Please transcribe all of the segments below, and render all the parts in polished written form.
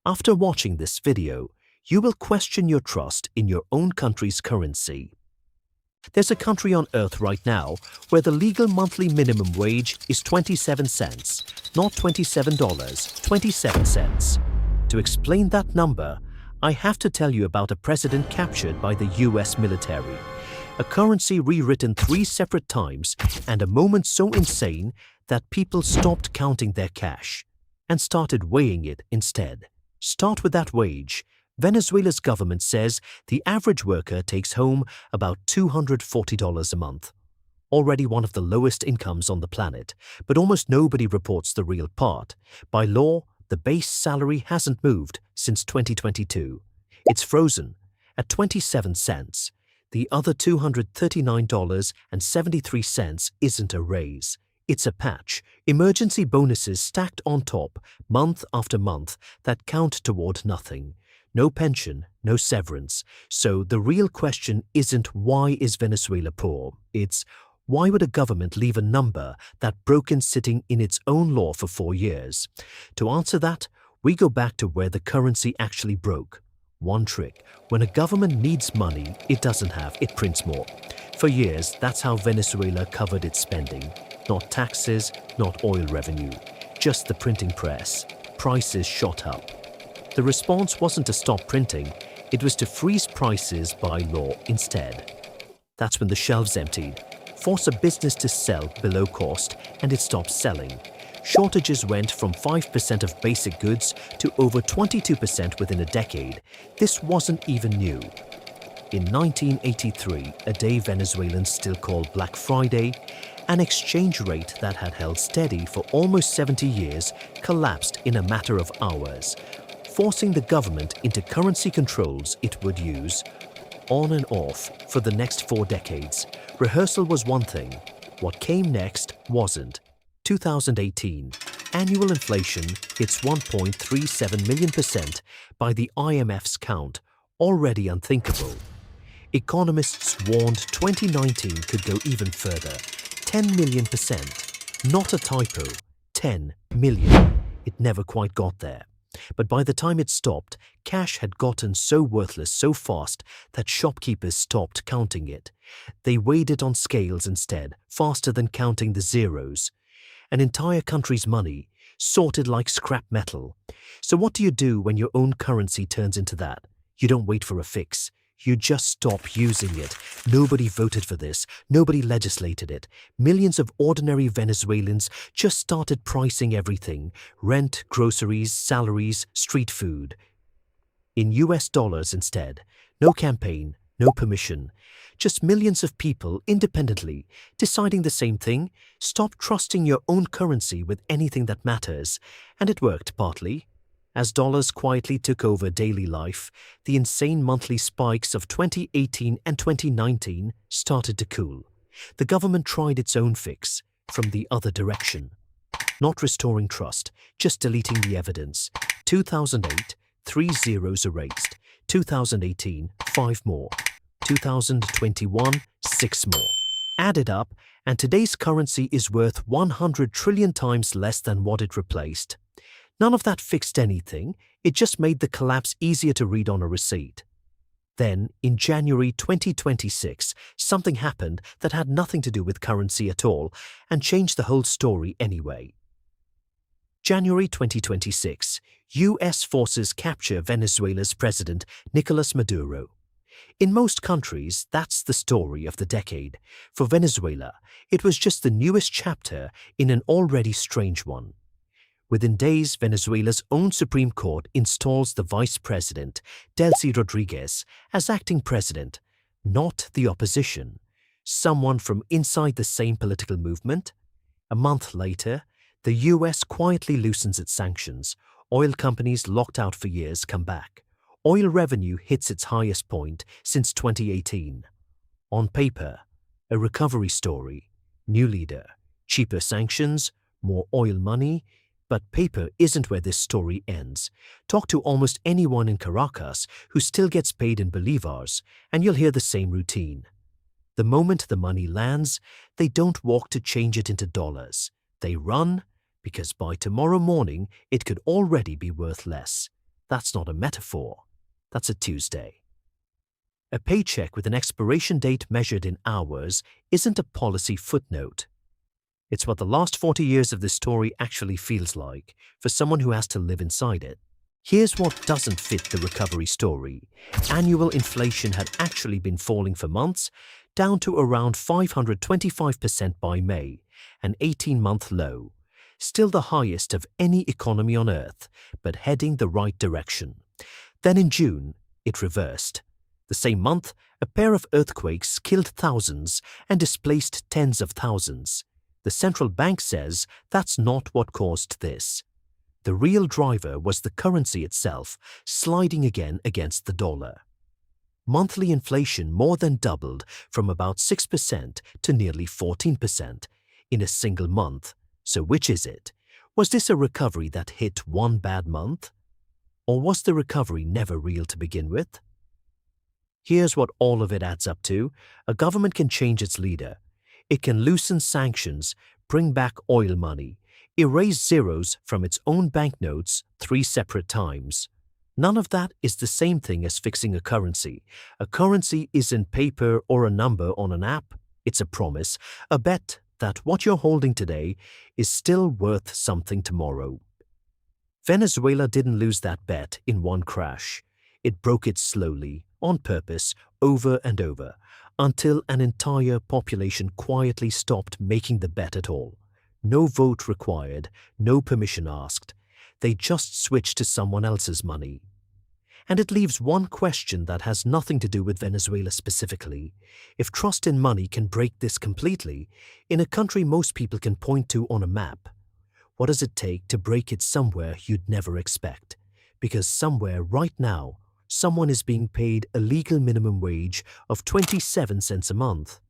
After watching this video, you will question your trust in your own country's currency. There's a country on earth right now where the legal monthly minimum wage is 27 cents, not $27, 27 cents. To explain that number, I have to tell you about a president captured by the US military, a currency rewritten 3 separate times, and a moment so insane that people stopped counting their cash and started weighing it instead. Start with that wage. Venezuela's government says the average worker takes home about $240 a month. Already one of the lowest incomes on the planet, but almost nobody reports the real part. By law, the base salary hasn't moved since 2022. It's frozen at 27 cents. The other $239.73 isn't a raise. It's a patch, emergency bonuses stacked on top, month after month, that count toward nothing. No pension, no severance. So the real question isn't why is Venezuela poor? It's why would a government leave a number that broken sitting in its own law for 4 years? To answer that, we go back to where the currency actually broke. One trick: when a government needs money it doesn't have, it prints more. For years, that's how Venezuela covered its spending. Not taxes, not oil revenue, just the printing press. Prices shot up. The response wasn't to stop printing, it was to freeze prices by law instead. That's when the shelves emptied. Force a business to sell below cost and it stopped selling. Shortages went from 5% of basic goods to over 22% within a decade. This wasn't even new. In 1983, a day Venezuelans still called Black Friday, an exchange rate that had held steady for almost 70 years collapsed in a matter of hours, forcing the government into currency controls it would use on and off for the next 4 decades. Rehearsal was one thing. What came next wasn't. 2018, annual inflation hits 1.37 million% by the IMF's count, already unthinkable. Economists warned 2019 could go even further, 10 million%. Not a typo, 10 million. It never quite got there. But by the time it stopped, cash had gotten so worthless so fast that shopkeepers stopped counting it. They weighed it on scales instead, faster than counting the zeros. An entire country's money, sorted like scrap metal. So what do you do when your own currency turns into that? You don't wait for a fix. You just stop using it. Nobody voted for this. Nobody legislated it. Millions of ordinary Venezuelans just started pricing everything: rent, groceries, salaries, street food. In US dollars instead. No campaign, no permission. Just millions of people independently deciding the same thing. Stop trusting your own currency with anything that matters. And it worked partly. As dollars quietly took over daily life, the insane monthly spikes of 2018 and 2019 started to cool. The government tried its own fix from the other direction. Not restoring trust, just deleting the evidence. 2008, 3 zeros erased. 2018, 5 more. 2021, 6 more. Add it up, and today's currency is worth 100 trillion times less than what it replaced. None of that fixed anything, it just made the collapse easier to read on a receipt. Then, in January 2026, something happened that had nothing to do with currency at all and changed the whole story anyway. January 2026, US forces capture Venezuela's president Nicolas Maduro. In most countries, that's the story of the decade. For Venezuela, it was just the newest chapter in an already strange one. Within days, Venezuela's own Supreme Court installs the vice president, Delcy Rodriguez, as acting president, not the opposition. Someone from inside the same political movement. A month later, the US quietly loosens its sanctions. Oil companies locked out for years come back. Oil revenue hits its highest point since 2018. On paper, a recovery story, new leader, cheaper sanctions, more oil money. But paper isn't where this story ends. Talk to almost anyone in Caracas who still gets paid in Bolivars, and you'll hear the same routine. The moment the money lands, they don't walk to change it into dollars. They run, because by tomorrow morning it could already be worth less. That's not a metaphor. That's a Tuesday. A paycheck with an expiration date measured in hours isn't a policy footnote. It's what the last 40 years of this story actually feels like for someone who has to live inside it. Here's what doesn't fit the recovery story. Annual inflation had actually been falling for months, down to around 525% by May, an 18-month low. Still the highest of any economy on Earth, but heading the right direction. Then in June, it reversed. The same month, a pair of earthquakes killed thousands and displaced tens of thousands. The central bank says that's not what caused this. The real driver was the currency itself, sliding again against the dollar. Monthly inflation more than doubled from about 6% to nearly 14% in a single month. So which is it? Was this a recovery that hit one bad month? Or was the recovery never real to begin with? Here's what all of it adds up to. A government can change its leader. It can loosen sanctions, bring back oil money, erase zeros from its own banknotes 3 separate times. None of that is the same thing as fixing a currency. A currency isn't paper or a number on an app. It's a promise, a bet that what you're holding today is still worth something tomorrow. Venezuela didn't lose that bet in one crash. It broke it slowly, on purpose, over and over, until an entire population quietly stopped making the bet at all. No vote required, no permission asked. They just switched to someone else's money. And it leaves one question that has nothing to do with Venezuela specifically. If trust in money can break this completely, in a country most people can point to on a map, what does it take to break it somewhere you'd never expect? Because somewhere right now, someone is being paid a legal minimum wage of 27 cents a month.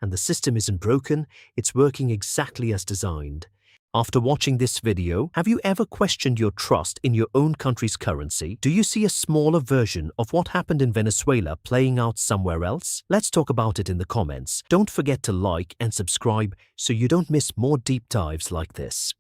And the system isn't broken, it's working exactly as designed. After watching this video, have you ever questioned your trust in your own country's currency? Do you see a smaller version of what happened in Venezuela playing out somewhere else? Let's talk about it in the comments. Don't forget to like and subscribe so you don't miss more deep dives like this.